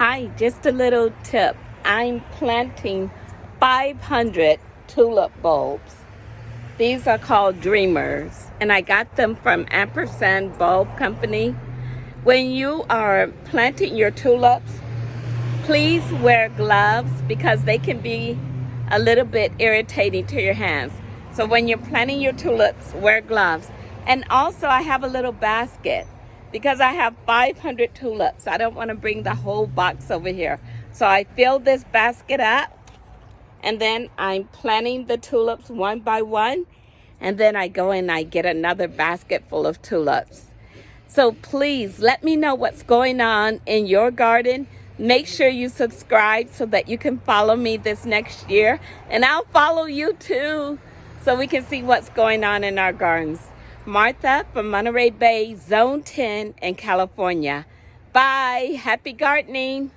Hi, just a little tip. I'm planting 500 tulip bulbs. These are called dreamers, and I got them from Ampersand Bulb Company. When you are planting your tulips, please wear gloves because they can be a little bit irritating to your hands. So when you're planting your tulips, wear gloves. And also I have a little basket because I have 500 tulips. I don't want to bring the whole box over here. So I fill this basket up, and then I'm planting the tulips one by one. And then I go and I get another basket full of tulips. So please let me know what's going on in your garden. Make sure you subscribe so that you can follow me this next year. And I'll follow you too so we can see what's going on in our gardens. Martha from Monterey Bay, Zone 10 in California. Bye. Happy gardening.